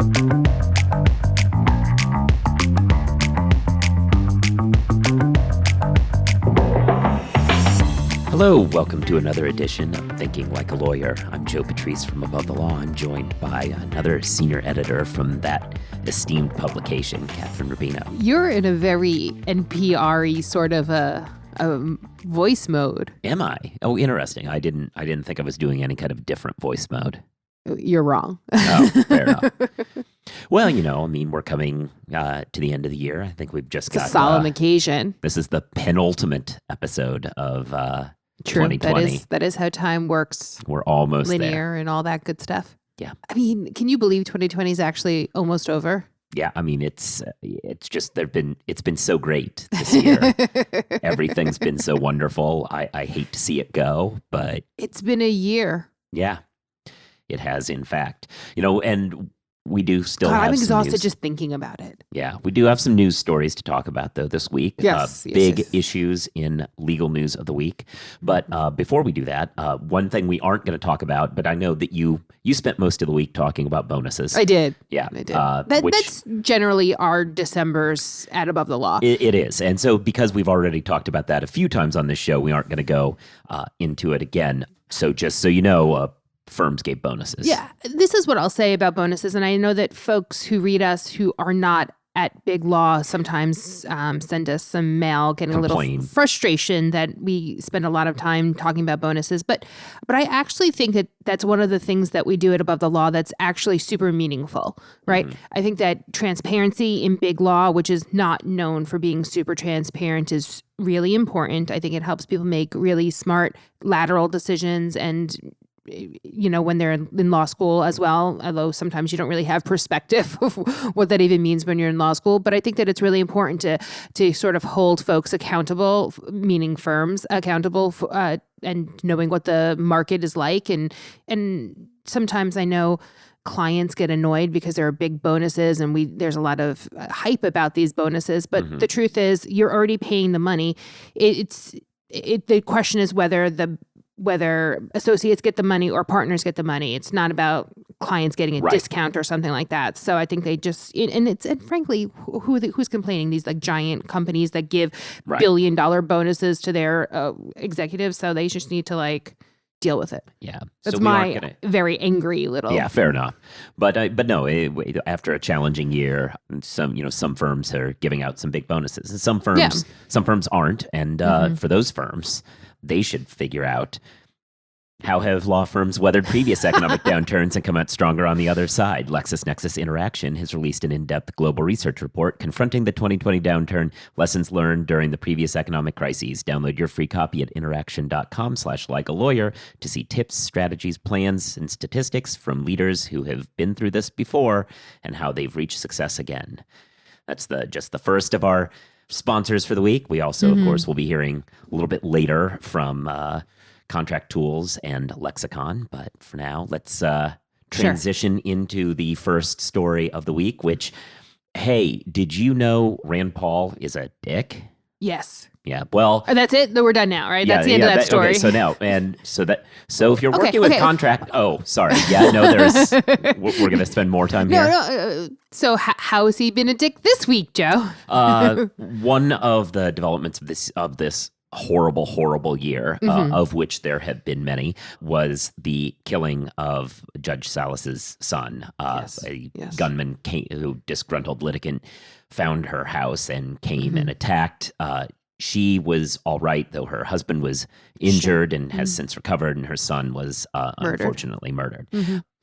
Hello, welcome to another edition of Thinking Like a Lawyer. I'm Joe Patrice from Above the Law. I'm joined by another senior editor from that esteemed publication, Catherine Rubino. You're in a very NPR-y sort of a voice mode. Am I? Oh, interesting. I didn't think I was doing any kind of different voice mode. You're wrong. Oh, fair enough. Well, we're coming to the end of the year. I think we've just got a solemn occasion. This is the penultimate episode of True. 2020. That is how time works. We're almost linear there. And all that good stuff. Yeah. I mean, can you believe 2020 is actually almost over? Yeah, I mean, it's just it's been so great this year. Everything's been so wonderful. I hate to see it go, but it's been a year. Yeah, it has, in fact. And we do still have I'm some exhausted news. just thinking about it. Yeah, we do have some news stories to talk about, though, this week. Yes. Big issues in legal news of the week. But before we do that, one thing we aren't going to talk about, but I know that you spent most of the week talking about bonuses. I did. Yeah. I did. That's generally our December's at Above the Law. It is. And so because we've already talked about that a few times on this show, we aren't going to go into it again. So just so you know, firms gave bonuses. Yeah, this is what I'll say about bonuses. And I know that folks who read us who are not at Big Law sometimes send us some mail getting a little frustration that we spend a lot of time talking about bonuses. But I actually think that that's one of the things that we do at Above the Law that's actually super meaningful, right? Mm-hmm. I think that transparency in Big Law, which is not known for being super transparent, is really important. I think it helps people make really smart lateral decisions and when they're in law school as well, although sometimes you don't really have perspective of what that even means when you're in law school. But I think that it's really important to sort of hold folks accountable, meaning firms accountable, and knowing what the market is like. And sometimes I know clients get annoyed because there are big bonuses and there's a lot of hype about these bonuses. But the truth is you're already paying the money. The question is whether associates get the money or partners get the money. It's not about clients getting a discount or something like that. So I think they just, and frankly, who's complaining? These like giant companies that give $1 billion bonuses to their executives. So they just need to deal with it. Yeah. That's my very angry little. Yeah, fair enough. But no, after a challenging year, some firms are giving out some big bonuses, and some firms aren't. And for those firms, they should figure out how have law firms weathered previous economic downturns and come out stronger on the other side. LexisNexis Interaction has released an in-depth global research report confronting the 2020 downturn, lessons learned during the previous economic crises. Download your free copy at interaction.com/likealawyer to see tips, strategies, plans, and statistics from leaders who have been through this before and how they've reached success again. That's just the first of our sponsors for the week. We also, of course, will be hearing a little bit later from Contract Tools and Lexicon. But for now, let's transition into the first story of the week, which, hey, did you know Rand Paul is a dick? Yes. Yeah, well... that's it? We're done now, right? That's the end of that story. Okay, so if you're working with contract... Oh, sorry. Yeah, no, we're going to spend more time here. No. So how has he been a dick this week, Joe? One of the developments of this horrible, horrible year, of which there have been many, was the killing of Judge Salas's son. Gunman disgruntled litigant, found her house and came and attacked. She was all right, though her husband was injured and has since recovered, and her son was unfortunately murdered.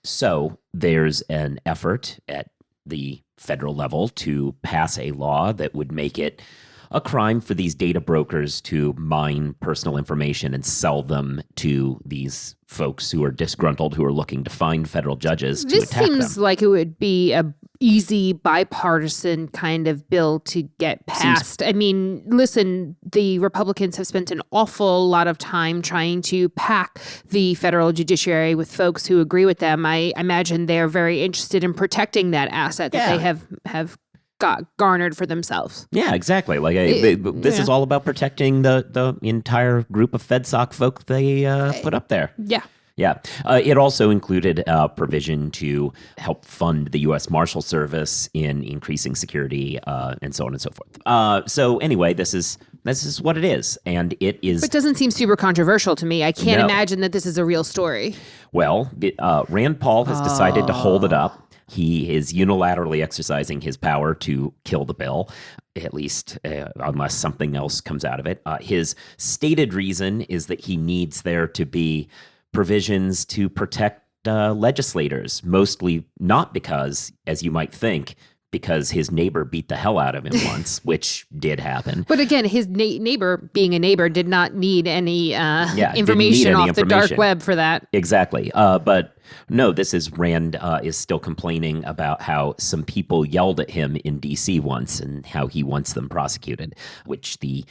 So there's an effort at the federal level to pass a law that would make it a crime for these data brokers to mine personal information and sell them to these folks who are disgruntled, who are looking to find federal judges to attack them. This seems like it would be a easy bipartisan kind of bill to get passed. I mean, listen, the Republicans have spent an awful lot of time trying to pack the federal judiciary with folks who agree with them. I imagine they're very interested in protecting that asset that they have got garnered for themselves. Yeah, exactly. This is all about protecting the entire group of FedSoc folk they put up there. Yeah. Yeah. It also included a provision to help fund the U.S. Marshal Service in increasing security and so on and so forth. So anyway, this is what it is. And it is. But it doesn't seem super controversial to me. I can't imagine that this is a real story. Well, Rand Paul has decided to hold it up. He is unilaterally exercising his power to kill the bill, at least unless something else comes out of it. His stated reason is that he needs there to be provisions to protect legislators, mostly not because, as you might think, because his neighbor beat the hell out of him once, which did happen. But again, his neighbor, being a neighbor, did not need any information off the dark web for that. Exactly. But no, this is Rand is still complaining about how some people yelled at him in D.C. once and how he wants them prosecuted, which the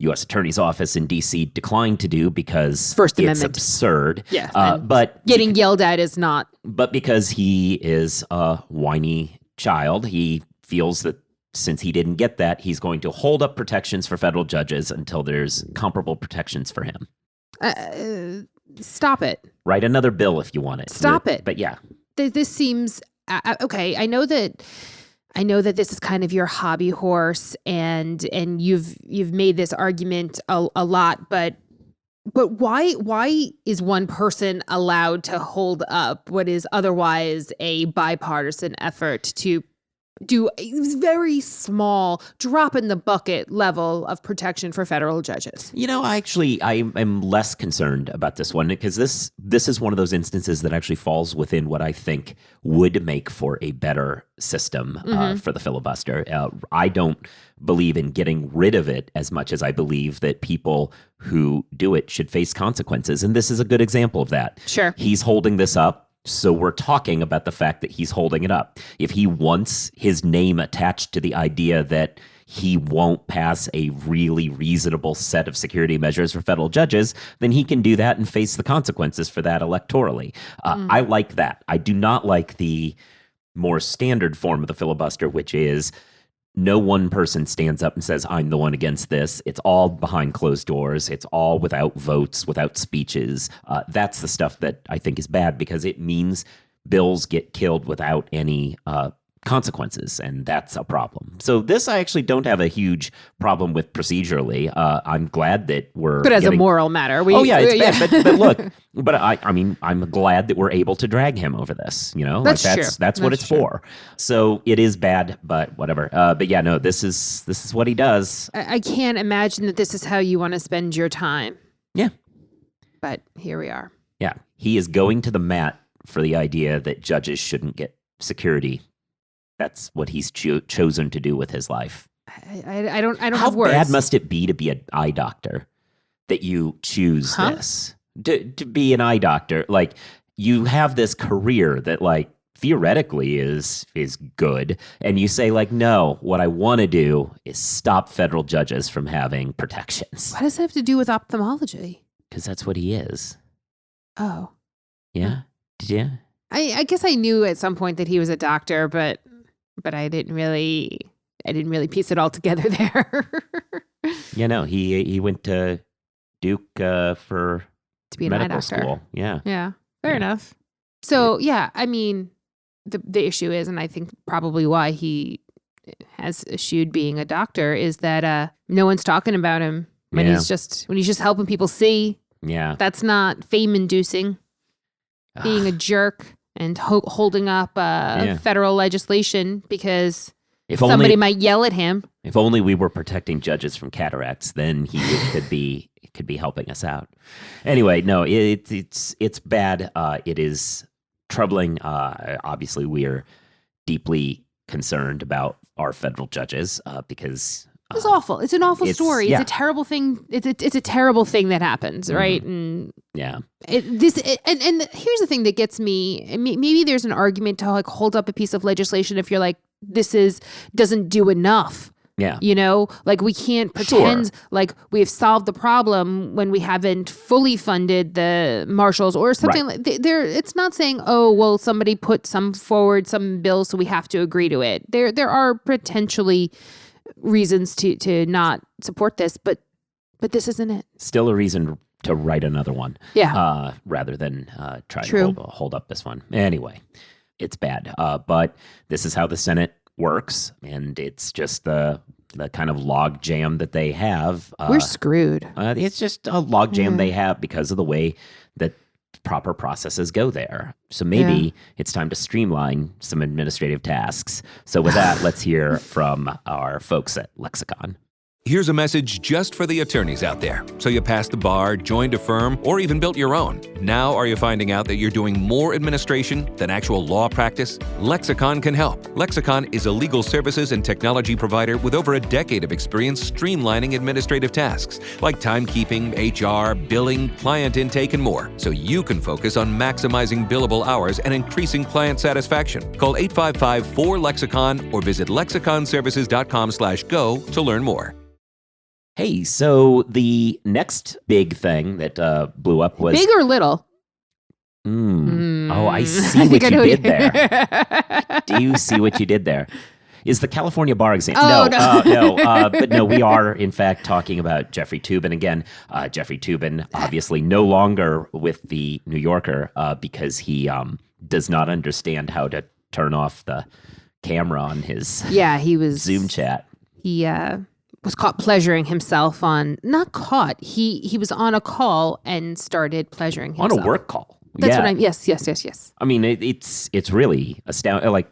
U.S. Attorney's Office in D.C. declined to do because First Amendment. It's absurd. Yeah, but getting yelled at is not. But because he is a whiny child, he feels that since he didn't get that, he's going to hold up protections for federal judges until there's comparable protections for him. Stop it. Write another bill if you want it. Stop it. But yeah. This seems okay. I know that this is kind of your hobby horse, and you've made this argument a lot, but why is one person allowed to hold up what is otherwise a bipartisan effort to do a very small drop in the bucket level of protection for federal judges? I am less concerned about this one because this is one of those instances that actually falls within what I think would make for a better system for the filibuster. I don't believe in getting rid of it as much as I believe that people who do it should face consequences. And this is a good example of that. Sure. He's holding this up. So we're talking about the fact that he's holding it up. If he wants his name attached to the idea that he won't pass a really reasonable set of security measures for federal judges, then he can do that and face the consequences for that electorally. I like that. I do not like the more standard form of the filibuster, which is no one person stands up and says, I'm the one against this. It's all behind closed doors. It's all without votes, without speeches. That's the stuff that I think is bad because it means bills get killed without any consequences, and that's a problem. So this I actually don't have a huge problem with procedurally. I'm glad that we're But as a moral matter. It's bad. But look, I'm glad that we're able to drag him over this. That's true. That's what it's for. So it is bad, but whatever. But yeah, no, this is what he does. I can't imagine that this is how you want to spend your time. Yeah. But here we are. Yeah. He is going to the mat for the idea that judges shouldn't get security. That's what he's chosen to do with his life. I don't have words. How bad must it be to be an eye doctor that you choose this? To be an eye doctor, like you have this career that like theoretically is good, and you say like, no, what I want to do is stop federal judges from having protections. What does that have to do with ophthalmology? Because that's what he is. Oh. Yeah? Yeah. I guess I knew at some point that he was a doctor, but I didn't really piece it all together there. He went to Duke to be an medical eye doctor. School. Yeah. Yeah. Fair enough. So yeah, I mean, the issue is, and I think probably why he has eschewed being a doctor, is that no one's talking about him when he's just helping people see. Yeah. That's not fame inducing. Being a jerk and holding up federal legislation because somebody might yell at him. If only we were protecting judges from cataracts, then he could be helping us out. Anyway, no, it's bad. It is troubling. Obviously, we are deeply concerned about our federal judges because it's awful. It's an awful story. It's a terrible thing. It's a terrible thing that happens, right? And yeah, and here's the thing that gets me. Maybe there's an argument to like hold up a piece of legislation if you're like, this doesn't do enough. Yeah. Like we can't pretend like we've solved the problem when we haven't fully funded the marshals or something. Right. It's not saying, oh, well, somebody put some bill, so we have to agree to it. There are potentially reasons to not support this, but this isn't it. Still a reason to write another one. Yeah. Rather than try to hold up this one. Anyway, it's bad. But this is how the Senate works, and it's just the kind of log jam that they have. We're screwed. It's just a log jam they have because of the way that proper processes go there. So maybe it's time to streamline some administrative tasks. So with that, let's hear from our folks at Lexicon. Here's a message just for the attorneys out there. So you passed the bar, joined a firm, or even built your own. Now are you finding out that you're doing more administration than actual law practice? Lexicon can help. Lexicon is a legal services and technology provider with over a decade of experience streamlining administrative tasks like timekeeping, HR, billing, client intake, and more, so you can focus on maximizing billable hours and increasing client satisfaction. Call 855-4LEXICON or visit lexiconservices.com/go to learn more. Hey, so the next big thing that blew up was... Big or little? Oh, I see what you did there. Do you see what you did there? Is the California bar exam? No. But no, we are, in fact, talking about Jeffrey Toobin again. Jeffrey Toobin, obviously no longer with the New Yorker because he does not understand how to turn off the camera on his he was Zoom chat. He... was caught pleasuring himself not caught. He was on a call and started pleasuring himself. On a work call. That's what I'm, yes. I mean, it's really astounding. Like,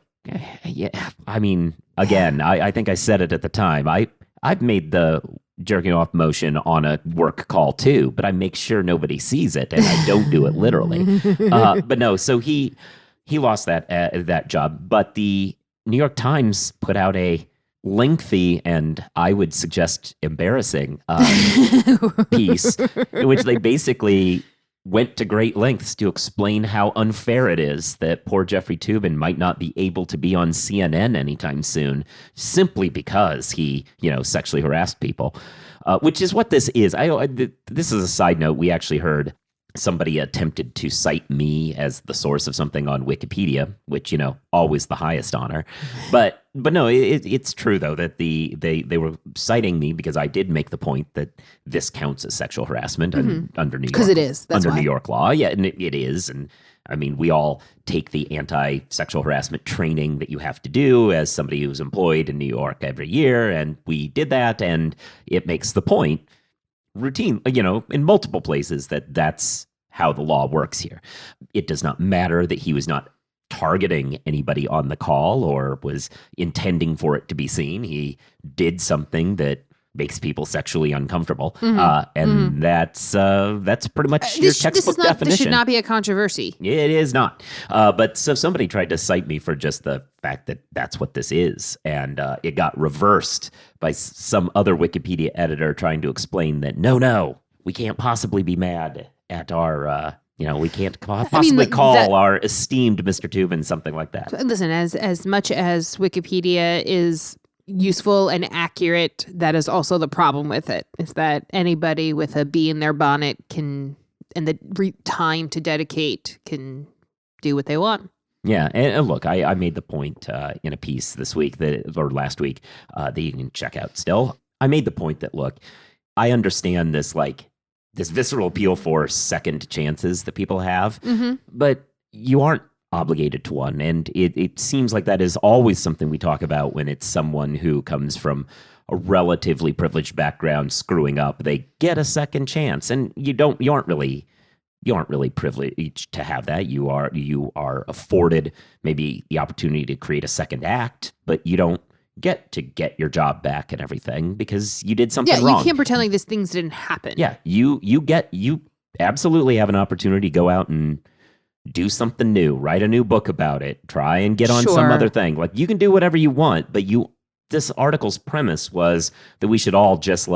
I mean, again, I think I said it at the time. I've made the jerking off motion on a work call too, but I make sure nobody sees it and I don't do it literally. But no, so he lost that job. But the New York Times put out a lengthy and I would suggest embarrassing piece in which they basically went to great lengths to explain how unfair it is that poor Jeffrey Toobin might not be able to be on CNN anytime soon simply because he, sexually harassed people, which is what this is. This is a side note. We actually heard somebody attempted to cite me as the source of something on Wikipedia, which, always the highest honor. But no, it's true, though, that they were citing me because I did make the point that this counts as sexual harassment under New York. Because it is. That's New York law. Yeah, and it is. And I mean, we all take the anti-sexual harassment training that you have to do as somebody who's employed in New York every year. And we did that. And it makes the point routine, in multiple places that's how the law works here. It does not matter that he was not targeting anybody on the call or was intending for it to be seen. He did something that makes people sexually uncomfortable. And that's pretty much your textbook definition. This should not be a controversy. It is not. But so somebody tried to cite me for just the fact that that's what this is. And it got reversed by some other Wikipedia editor trying to explain that, no, we can't possibly be mad at our... we can't possibly call our esteemed Mr. Toobin something like that. Listen, as much as Wikipedia is useful and accurate, that is also the problem with it, is that anybody with a bee in their bonnet and the time to dedicate can do what they want. Yeah, and look, I made the point in a piece this week or last week that you can check out still. I made the point that, look, I understand this visceral appeal for second chances that people have, but you aren't obligated to one. And it seems like that is always something we talk about when it's someone who comes from a relatively privileged background screwing up. They get a second chance, and you aren't really privileged to have that. You are afforded maybe the opportunity to create a second act, but you don't get to get your job back and everything because you did something wrong. You can't pretend like these things didn't happen. Yeah, you absolutely have an opportunity to go out and do something new, write a new book about it, try and get on some other thing. Like, you can do whatever you want, but this article's premise was that we should all just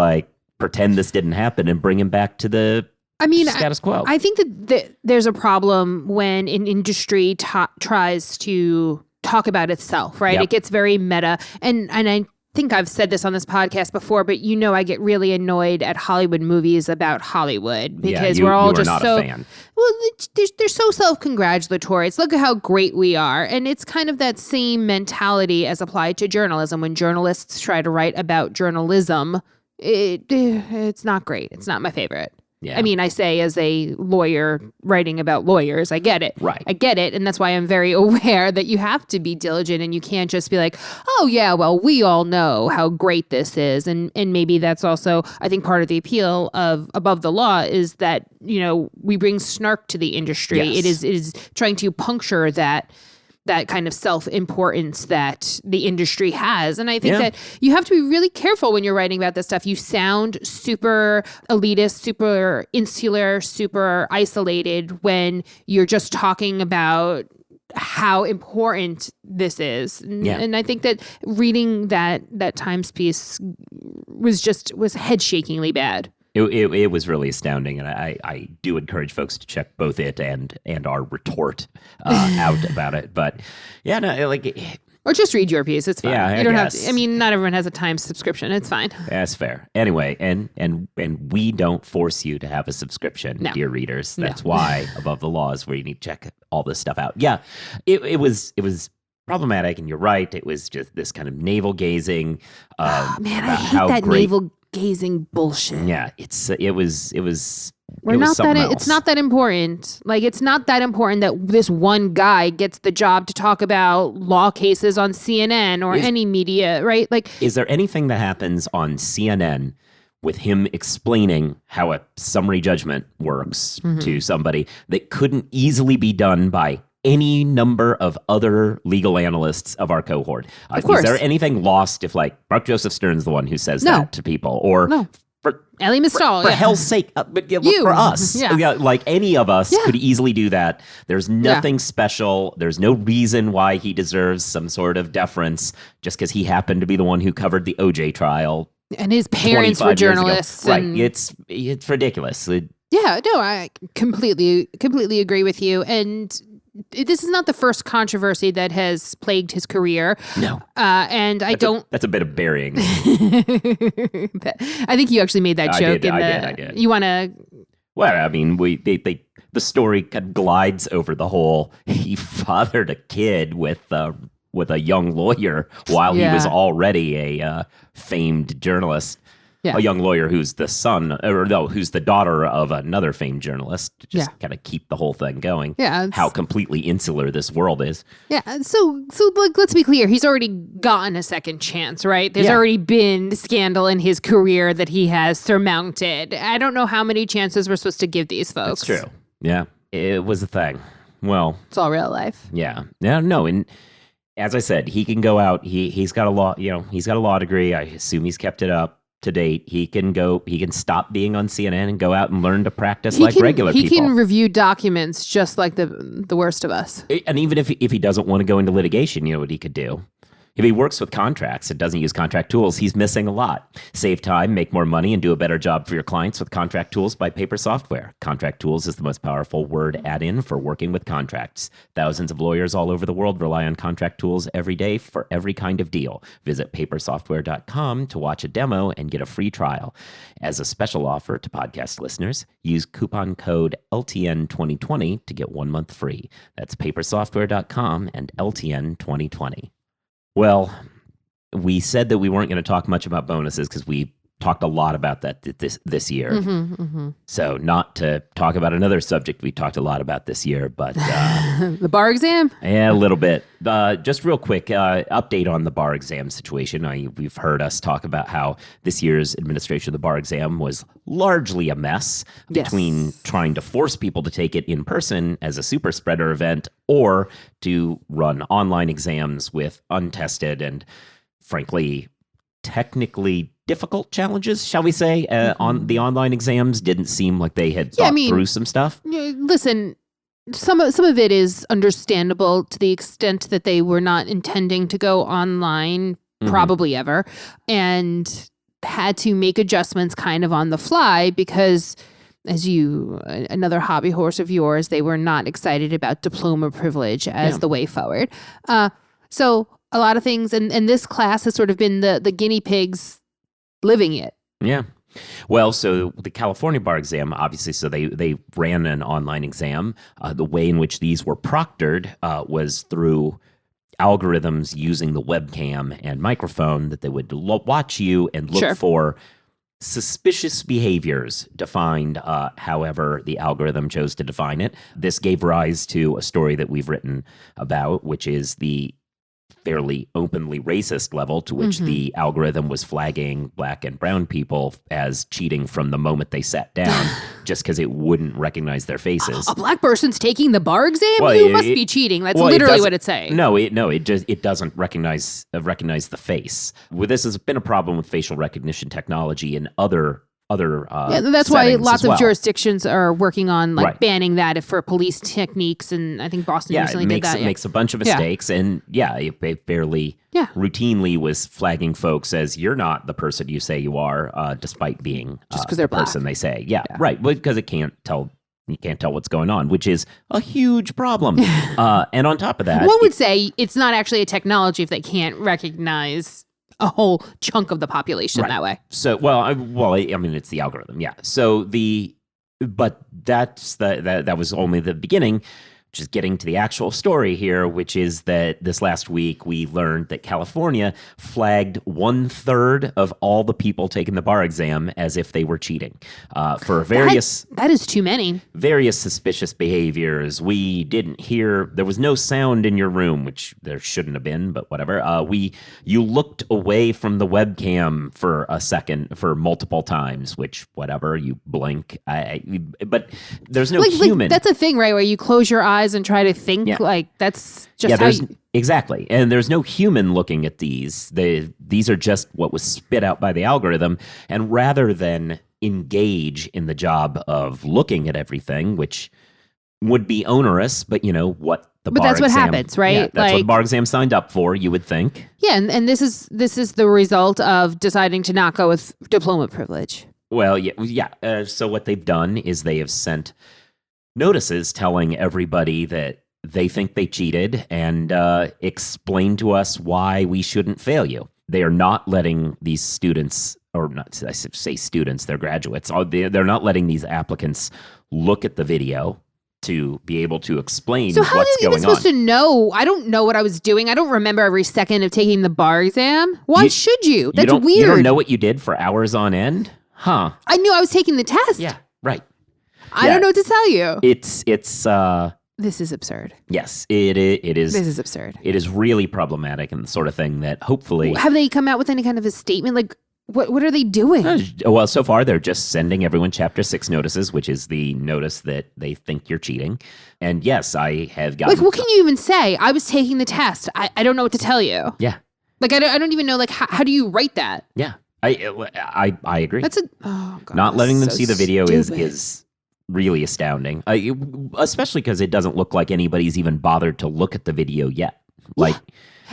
pretend this didn't happen and bring him back to the status quo. I think that there's a problem when an industry tries to talk about itself, right? Yep. It gets very meta. And I think I've said this on this podcast before, but I get really annoyed at Hollywood movies about Hollywood because we're all just so... a fan. Well, they're so self-congratulatory. It's look at how great we are. And it's kind of that same mentality as applied to journalism. When journalists try to write about journalism, it's not great. It's not my favorite. Yeah. I mean, I say as a lawyer writing about lawyers, I get it. Right. I get it. And that's why I'm very aware that you have to be diligent and you can't just be like, oh, yeah, well, we all know how great this is. And maybe that's also, I think, part of the appeal of Above the Law is that, we bring snark to the industry. Yes. It is trying to puncture that kind of self-importance that the industry has. And I think that you have to be really careful when you're writing about this stuff. You sound super elitist, super insular, super isolated when you're just talking about how important this is. And I think that reading that Times piece was head-shakingly bad. It was really astounding, and I do encourage folks to check both it and our retort out about it. But or just read your piece. It's fine. Yeah, you don't have to. I mean, not everyone has a Times subscription. It's fine. That's fair. Anyway, and we don't force you to have a subscription, dear readers. That's why Above the Law is where you need to check all this stuff out. Yeah, it was problematic, and you're right. It was just this kind of navel gazing. Man, I hate that navel gazing bullshit. Yeah, it was it's not that important. Like, it's not that important that this one guy gets the job to talk about law cases on CNN or any media, right? Like, is there anything that happens on CNN with him explaining how a summary judgment works to somebody that couldn't easily be done by any number of other legal analysts of our cohort? Of course. Is there anything lost if, like, Mark Joseph Stern's the one who says that to people? Or for Ellie Mistal, for hell's sake, but for us, like any of us could easily do that. There's nothing special. There's no reason why he deserves some sort of deference just because he happened to be the one who covered the OJ trial. And his parents were journalists. Right. It's ridiculous. I completely agree with you. And this is not the first controversy that has plagued his career. No. And that's a bit of burying. I think you actually made that joke. I did. You want to... Well, I mean, the story kind of glides over the whole, he fathered a kid with a young lawyer while he was already a famed journalist. Yeah. A young lawyer who's who's the daughter of another famed journalist, to just kind of keep the whole thing going. Yeah. How completely insular this world is. Yeah. So like, let's be clear. He's already gotten a second chance, right? There's already been scandal in his career that he has surmounted. I don't know how many chances we're supposed to give these folks. That's true. Yeah. It was a thing. Well. It's all real life. Yeah. No. And as I said, he can go out. He's got a law, he's got a law degree. I assume he's kept it up to date. He can stop being on CNN and go out and learn to practice regular people. He can review documents just like the worst of us. And even if he doesn't want to go into litigation, you know what he could do? If he works with contracts and doesn't use contract tools, he's missing a lot. Save time, make more money, and do a better job for your clients with contract tools by Paper Software. Contract tools is the most powerful word add-in for working with contracts. Thousands of lawyers all over the world rely on contract tools every day for every kind of deal. Visit papersoftware.com to watch a demo and get a free trial. As a special offer to podcast listeners, use coupon code LTN2020 to get 1 month free. That's papersoftware.com and LTN2020. Well, we said that we weren't going to talk much about bonuses because we talked a lot about that this year. So not to talk about another subject we talked a lot about this year, but... the bar exam? Yeah, a little bit. Just real quick, update on the bar exam situation. We've heard us talk about how this year's administration of the bar exam was largely a mess between trying to force people to take it in person as a super spreader event or to run online exams with untested and, frankly, technically difficult challenges, shall we say. On the online exams didn't seem like they had thought through some stuff. Listen, some of it is understandable to the extent that they were not intending to go online probably ever, and had to make adjustments kind of on the fly because, as another hobby horse of yours, they were not excited about diploma privilege as the way forward. So a lot of things, and this class has sort of been the guinea pigs living it. Yeah. Well, so the California bar exam, obviously, so they ran an online exam. The way in which these were proctored was through algorithms using the webcam and microphone that they would watch you and look for suspicious behaviors defined however the algorithm chose to define it. This gave rise to a story that we've written about, which is the fairly openly racist level to which the algorithm was flagging black and brown people as cheating from the moment they sat down just because it wouldn't recognize their faces. A black person's taking the bar exam? Well, you must be cheating. That's literally what it's saying. No, it doesn't recognize the face. Well, this has been a problem with facial recognition technology in other that's why lots of jurisdictions are working on banning that for police techniques, and I think Boston recently did that. It makes a bunch of mistakes, and it fairly routinely was flagging folks as you're not the person you say you are, despite being just because they're the person they say. Yeah, right. Because it can't tell. You can't tell what's going on, which is a huge problem. And on top of that, one would say it's not actually a technology if they can't recognize a whole chunk of the population that way. So, I mean, it's the algorithm, yeah. So but that was only the beginning. Just getting to the actual story here, which is that this last week we learned that California flagged 1/3 of all the people taking the bar exam as if they were cheating for various. That is too many. Various suspicious behaviors. We didn't hear. There was no sound in your room, which there shouldn't have been, but whatever. You looked away from the webcam for a second for multiple times, which whatever. You blink. But there's no human. That's a thing, right? Where you close your eyes and try to think that's just how exactly. And there's no human looking at these. These are just what was spit out by the algorithm. And rather than engage in the job of looking at everything, which would be onerous, but what the bar that's exam, what happens, right? Yeah, that's what the bar exam signed up for, you would think. Yeah, and this is the result of deciding to not go with diploma privilege. Well, yeah. So what they've done is they have sent notices telling everybody that they think they cheated and explain to us why we shouldn't fail you. They are not letting these students, or not, I say students, they're graduates. They're not letting these applicants look at the video to be able to explain what's going on. So how are you even supposed to know? I don't know what I was doing. I don't remember every second of taking the bar exam. Why should you? That's weird. You don't know what you did for hours on end? Huh. I knew I was taking the test. Yeah, right. I don't know what to tell you. It's this is absurd. Yes, it is. This is absurd. It is really problematic and the sort of thing that hopefully... Have they come out with any kind of a statement? Like, what are they doing? Well, so far they're just sending everyone Chapter 6 notices, which is the notice that they think you're cheating. And yes, I have gotten... Like, what can you even say? I was taking the test. I don't know what to tell you. Yeah. Like, I don't even know, like, how do you write that? Yeah. I agree. That's God, not letting them see the video is really astounding, especially because it doesn't look like anybody's even bothered to look at the video yet,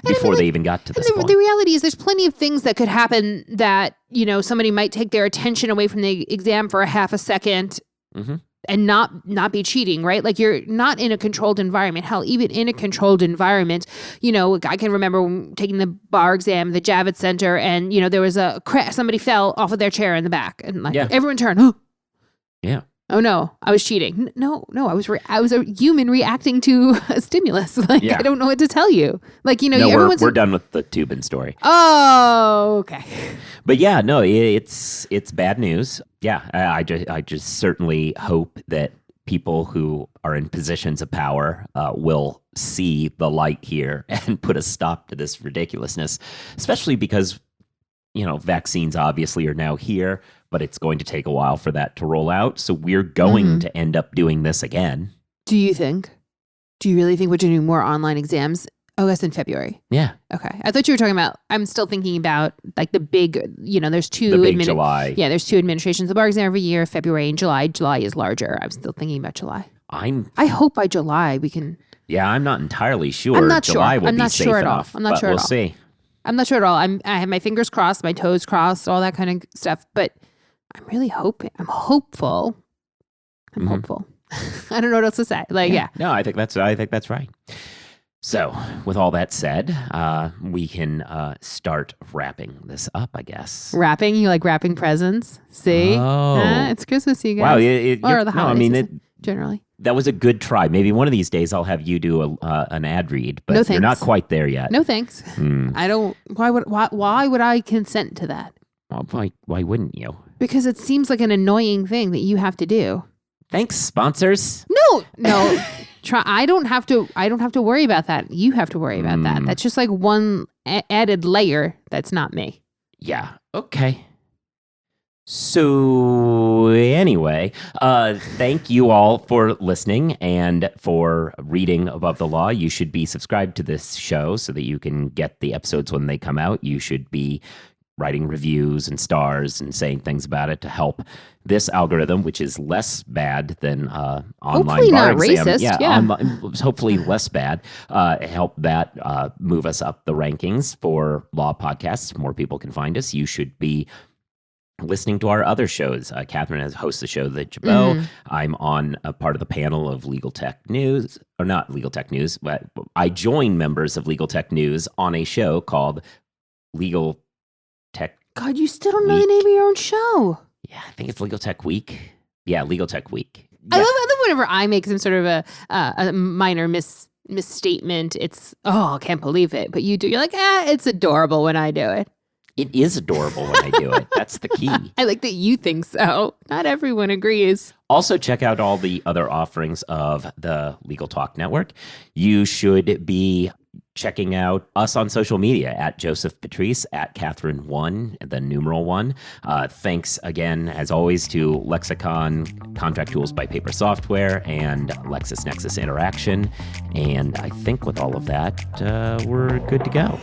before they even got to this point. The reality is there's plenty of things that could happen that, somebody might take their attention away from the exam for a half a second and not be cheating, right? Like, you're not in a controlled environment. Hell, even in a controlled environment, I can remember taking the bar exam, the Javits Center, and, there was a crash. Somebody fell off of their chair in the back, and everyone turned. Oh, yeah. Oh no, I was cheating. No, I was a human reacting to a stimulus. I don't know what to tell you. Like, we're done with the Toobin story. Oh, okay. But yeah, no, it's bad news. Yeah, I just certainly hope that people who are in positions of power will see the light here and put a stop to this ridiculousness, especially because, vaccines obviously are now here, but it's going to take a while for that to roll out. So we're going to end up doing this again. Do you think? Do you really think we're doing more online exams? Oh, that's in February. Yeah. Okay. I thought you were talking about, I'm still thinking about like the big, there's two. The big July. Yeah, there's two administrations. The bar exam every year, February and July. July is larger. I'm still thinking about July. I hope by July we can. Yeah, I'm not entirely sure. I'm not July sure. will I'm be not safe sure at all. enough. I'm not sure at all. We'll see. I'm not sure at all. I have my fingers crossed, my toes crossed, all that kind of stuff. But I'm really hoping. I'm hopeful. I'm hopeful. I don't know what else to say. Yeah. No, I think that's right. So, with all that said, we can start wrapping this up, I guess. Wrapping? You like wrapping presents? See? Oh. It's Christmas, you guys. Wow. Or the holidays, generally. That was a good try. Maybe one of these days I'll have you do an ad read, but no, thanks. You're not quite there yet. No thanks. I don't. Why would I consent to that? Well, why wouldn't you? Because it seems like an annoying thing that you have to do. Thanks, sponsors. No. I don't have to worry about that. You have to worry about that. That's just like one added layer that's not me. Yeah. Okay. So anyway, thank you all for listening and for reading Above the Law. You should be subscribed to this show so that you can get the episodes when they come out. You should be writing reviews and stars and saying things about it to help this algorithm, which is less bad than online hopefully bar not exam. Racist. Yeah. Hopefully less bad. Help that move us up the rankings for law podcasts. More people can find us. You should be listening to our other shows. Catherine hosts the show, The Jabot. I'm on a part of the panel of Legal Tech News, or not Legal Tech News, but I join members of Legal Tech News on a show called Legal Tech. God, you still don't know the name of your own show. Yeah, I think it's Legal Tech Week. Yeah, Legal Tech Week. Yeah. I love whenever I make some sort of a minor misstatement. It's, I can't believe it. But you do. You're like, it's adorable when I do it. It is adorable when I do it. That's the key. I like that you think so. Not everyone agrees. Also, check out all the other offerings of the Legal Talk Network. You should be checking out us on social media at Joseph Patrice, at Catherine1, the numeral 1. Thanks again, as always, to Lexicon Contract Tools by Paper Software and LexisNexis Interaction. And I think with all of that, we're good to go.